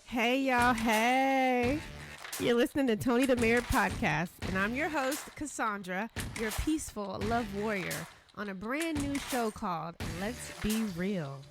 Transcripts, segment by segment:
Hey, y'all. Hey. You're listening to Tony the Mayor podcast, and I'm your host, Cassandra, your peaceful love warrior, on a brand new show called Let's Be Real.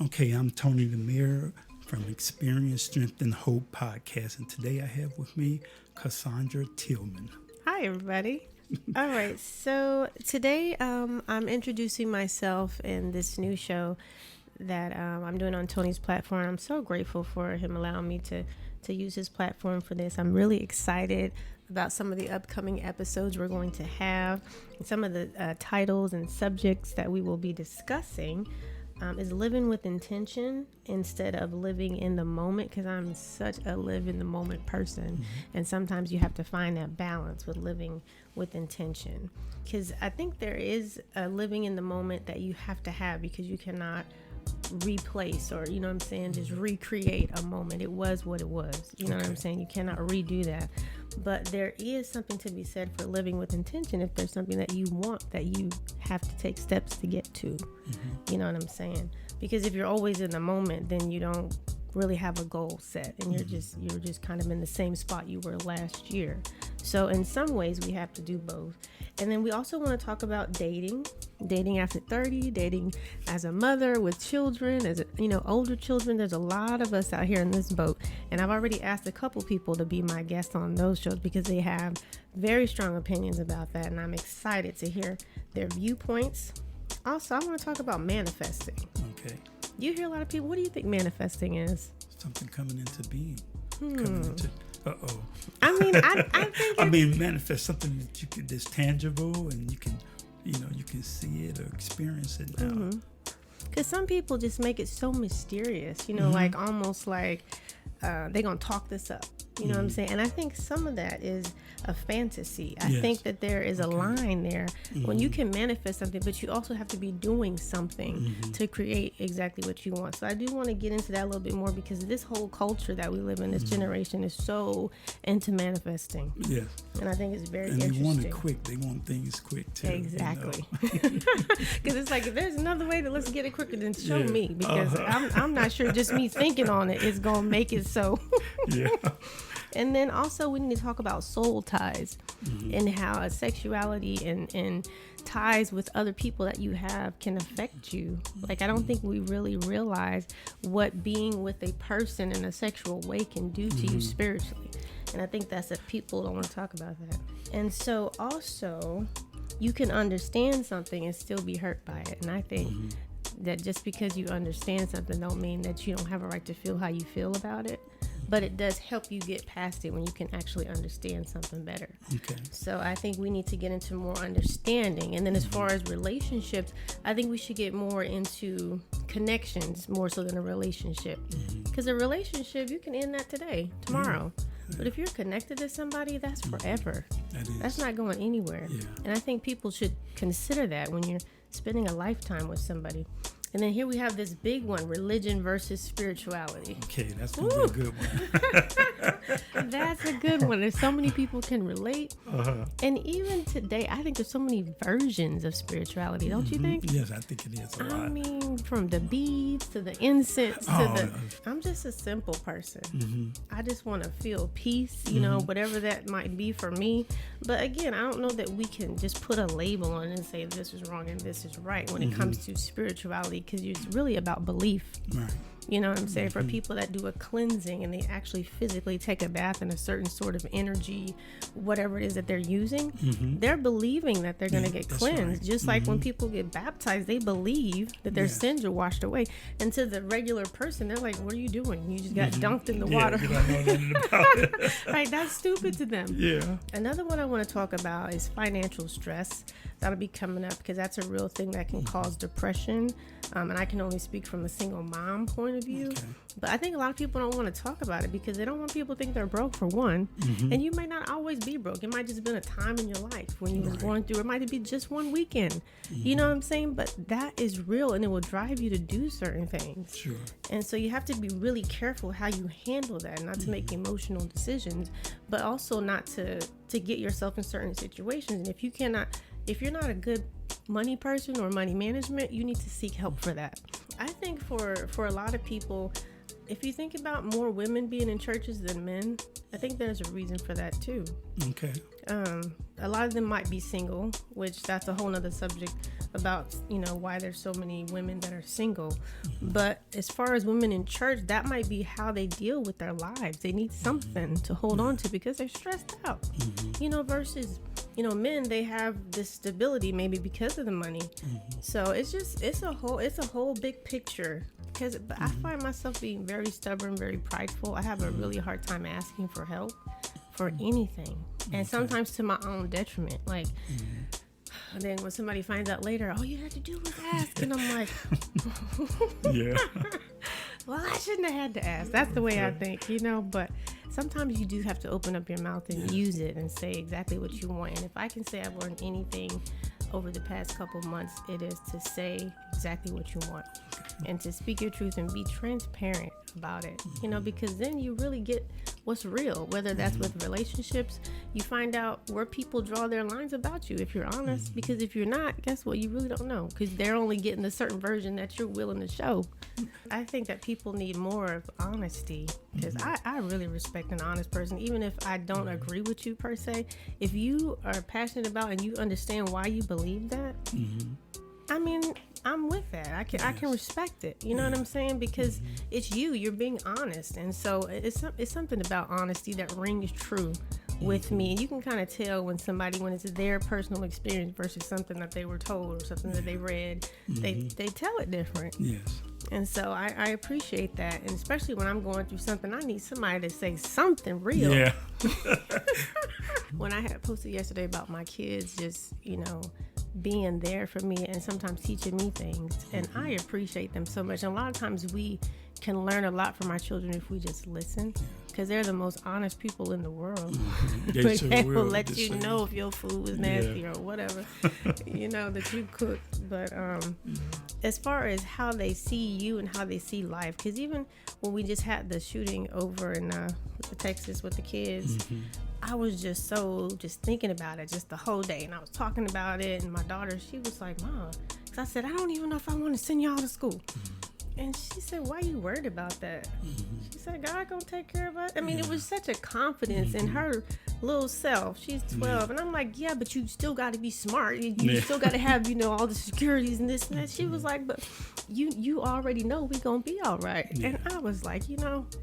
Okay, I'm Tony the Mayor from Experience, Strength, and Hope podcast, and today I have with me Cassandra Tillman. Hi, everybody. All right, so today I'm introducing myself in this new show that I'm doing on Tony's platform. I'm so grateful for him allowing me to use his platform for this. I'm really excited about some of the upcoming episodes we're going to have. And some of the titles and subjects that we will be discussing is living with intention instead of living in the moment, because I'm such a live in the moment person. And sometimes you have to find that balance with living with intention, because I think there is a living in the moment that you have to have, because you cannot replace, or you know what I'm saying, just recreate a moment. It was what it was, you know what I'm saying. You cannot redo that. But there is something to be said for living with intention. If there's something that you want, that you have to take steps to get to, you know what I'm saying. Because if you're always in the moment, then you don't really have a goal set, and you're just kind of in the same spot you were last year. So in some ways we have to do both. And then we also want to talk about dating after 30, dating as a mother with children, as older children. There's a lot of us out here in this boat, and I've already asked a couple people to be my guests on those shows because they have very strong opinions about that, and I'm excited to hear their viewpoints. Also, I want to talk about manifesting. Okay. You hear a lot of people. What do you think manifesting is? Something coming into being. Coming into. I mean, I think. Manifest something that you can, that's tangible, and you can see it or experience it now. Because some people just make it so mysterious, like almost like they're gonna talk this up. You know what I'm saying? And I think some of that is a fantasy. I think that there is a line there when you can manifest something, but you also have to be doing something to create exactly what you want. So I do want to get into that a little bit more, because this whole culture that we live in, this generation, is so into manifesting. Yes. And I think it's very interesting. interesting. And they want it quick. They want things quick too. Exactly. Because it's like, if there's another way, let's get it quicker, than show me. Because I'm not sure just me thinking on it is going to make it so. Yeah. And then also we need to talk about soul ties and how sexuality and ties with other people that you have can affect you. Like, I don't think we really realize what being with a person in a sexual way can do to you spiritually. And I think that's that people don't want to talk about that. And so also, you can understand something and still be hurt by it. And I think that just because you understand something don't mean that you don't have a right to feel how you feel about it. But it does help you get past it when you can actually understand something better. Okay. So I think we need to get into more understanding. And then as far as relationships, I think we should get more into connections more so than a relationship. Because a relationship, you can end that today, tomorrow. But if you're connected to somebody, that's forever. That's not going anywhere. Yeah. And I think people should consider that when you're spending a lifetime with somebody. And then here we have this big one, religion versus spirituality. Okay, that's going to be a good one. That's a good one. There's so many people can relate. And even today, I think there's so many versions of spirituality, don't you think? Yes, I think it is a lot. I mean, from the beads to the incense I'm just a simple person. I just want to feel peace, whatever that might be for me. But again, I don't know that we can just put a label on it and say this is wrong and this is right when it comes to spirituality, because it's really about belief. Right. You know what I'm saying? For people that do a cleansing and they actually physically take a bath in a certain sort of energy, whatever it is that they're using, they're believing that they're going to get cleansed. Right. Just like when people get baptized, they believe that their sins are washed away. And to the regular person, they're like, what are you doing? You just got dunked in the water. You don't know nothing about it. Right, that's stupid to them. Yeah. Another one I want to talk about is financial stress. That'll be coming up, because that's a real thing that can cause depression. And I can only speak from a single mom point of view. Okay. But I think a lot of people don't want to talk about it because they don't want people to think they're broke, for one. And you might not always be broke. It might just have been a time in your life when you was going through. It might be just one weekend. You know what I'm saying? But that is real, and it will drive you to do certain things. Sure. And so you have to be really careful how you handle that, not to make emotional decisions, but also not to get yourself in certain situations. And if you're not a good money person or money management, you need to seek help for that. I think for a lot of people, if you think about more women being in churches than men, I think there's a reason for that too. Okay. A lot of them might be single, which that's a whole nother subject about, why there's so many women that are single. But as far as women in church, that might be how they deal with their lives. They need something to hold on to because they're stressed out, versus, men, they have this stability maybe because of the money. So it's a whole big picture. Because I find myself being very stubborn, very prideful. I have a really hard time asking for help for anything. And sometimes to my own detriment. Like, then when somebody finds out later, all you had to do was ask. And I'm like, yeah. Well, I shouldn't have had to ask. That's the way I think, But sometimes you do have to open up your mouth and use it and say exactly what you want. And if I can say I've learned anything over the past couple months, it is to say exactly what you want and to speak your truth and be transparent about it, because then you really get what's real, whether that's with relationships. You find out where people draw their lines about you if you're honest, because if you're not, guess what? You really don't know, because they're only getting the certain version that you're willing to show. I think that people need more of honesty, because I really respect an honest person, even if I don't agree with you per se. If you are passionate about and you understand why you believe that, I mean, I'm with that. I can respect it. You know what I'm saying? Because it's you're being honest. And so it's something about honesty that rings true with me. And you can kind of tell when it's their personal experience versus something that they were told or something that they read. They tell it different. Yes. And so I appreciate that. And especially when I'm going through something, I need somebody to say something real. Yeah. When I had posted yesterday about my kids just, being there for me and sometimes teaching me things, and I appreciate them so much. And a lot of times we can learn a lot from our children if we just listen, because they're the most honest people in the world. They will let you know if your food was nasty or whatever, that you cooked. But as far as how they see you and how they see life, because even when we just had the shooting over in Texas with the kids, I was just thinking about it just the whole day, and I was talking about it, and my daughter, she was like, Mom, because I said, I don't even know if I want to send y'all to school. And she said, why are you worried about that? She said, God gonna take care of us. I mean, it was such a confidence in her little self. She's 12. And I'm like, yeah, but you still got to be smart. You still got to have, all the securities and this and that. She was like, but you already know we gonna be all right. And I was like,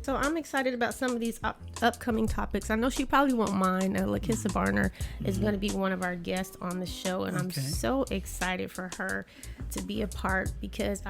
so I'm excited about some of these upcoming topics. I know she probably won't mind. Lakissa Barner is going to be one of our guests on the show. And I'm so excited for her to be a part, because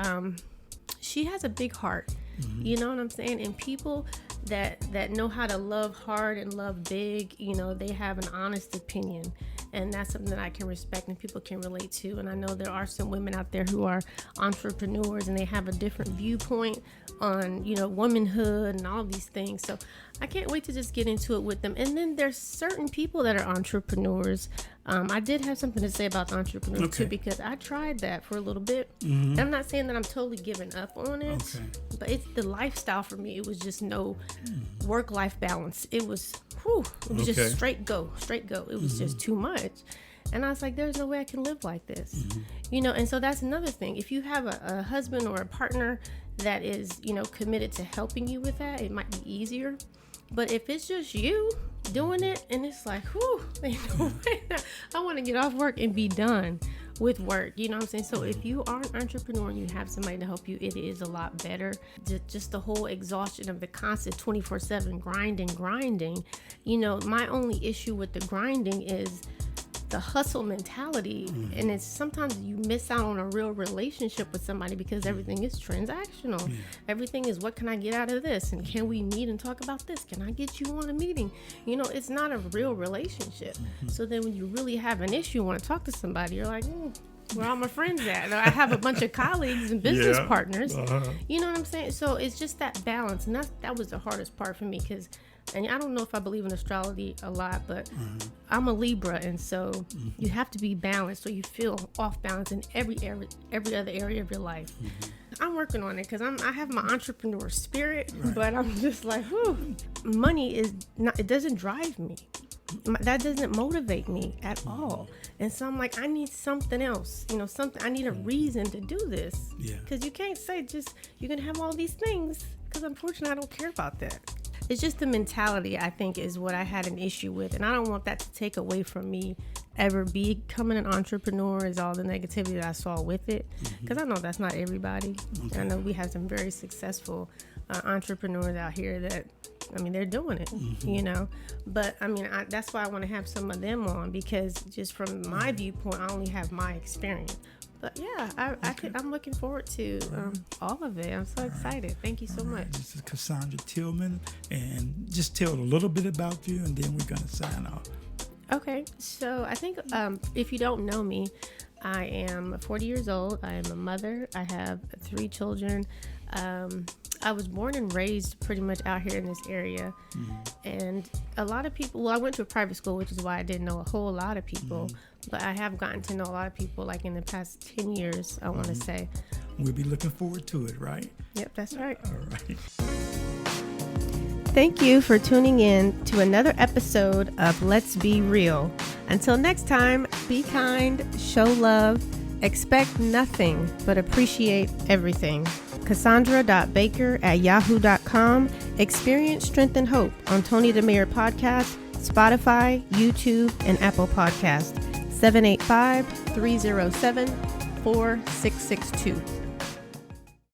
she has a big heart. You know what I'm saying? And people that know how to love hard and love big, they have an honest opinion. And that's something that I can respect and people can relate to. And I know there are some women out there who are entrepreneurs and they have a different viewpoint on, womanhood and all these things. So I can't wait to just get into it with them. And then there's certain people that are entrepreneurs. I did have something to say about entrepreneurs too, because I tried that for a little bit. I'm not saying that I'm totally giving up on it, but it's the lifestyle for me. It was just no work-life balance. It was just straight go. It was just too much. And I was like, there's no way I can live like this. And so that's another thing. If you have a husband or a partner that is, committed to helping you with that, it might be easier. But if it's just you doing it and it's like, I want to get off work and be done with work. You know what I'm saying? So if you are an entrepreneur and you have somebody to help you, it is a lot better. Just the whole exhaustion of the constant 24/7 grinding. My only issue with the grinding is the hustle mentality, and it's sometimes you miss out on a real relationship with somebody because everything is transactional. Everything is, what can I get out of this, and can we meet and talk about this? Can I get you on a meeting? It's not a real relationship. So then when you really have an issue, want to talk to somebody, you're like, where all my friends at? I have a bunch of colleagues and business partners. You know what I'm saying? So it's just that balance, and that was the hardest part for me, because and I don't know if I believe in astrology a lot, but I'm a Libra, and so you have to be balanced, so you feel off balance in every other area of your life. I'm working on it, because I have my entrepreneur spirit, but I'm just like, money is not, it doesn't drive me. That doesn't motivate me at all. And so I'm like, I need something else, something, I need a reason to do this. Because you can't say just, you're going to have all these things, because because unfortunately I don't care about that. It's just the mentality, I think, is what I had an issue with. And I don't want that to take away from me ever becoming an entrepreneur, is all the negativity that I saw with it. Because I know that's not everybody. Okay. I know we have some very successful entrepreneurs out here that, I mean, they're doing it, you know. But, I mean, that's why I want to have some of them on, because just from my viewpoint, I only have my experience. But yeah, I'm looking forward to all of it. I'm so excited. Thank you so much. This is Cassandra Tillman, and just tell a little bit about you, and then we're going to sign off. Okay, so I think if you don't know me, I am 40 years old. I am a mother. I have 3 children. I was born and raised pretty much out here in this area. And a lot of people, well, I went to a private school, which is why I didn't know a whole lot of people. But I have gotten to know a lot of people, like in the past 10 years, I want to say. We'll be looking forward to it, right? Yep, that's right. All right. Thank you for tuning in to another episode of Let's Be Real. Until next time, be kind, show love, expect nothing, but appreciate everything. Cassandra.baker@yahoo.com. Experience Strength and Hope on Tony DeMere Podcast, Spotify, YouTube, and Apple Podcast. 785-307-4662.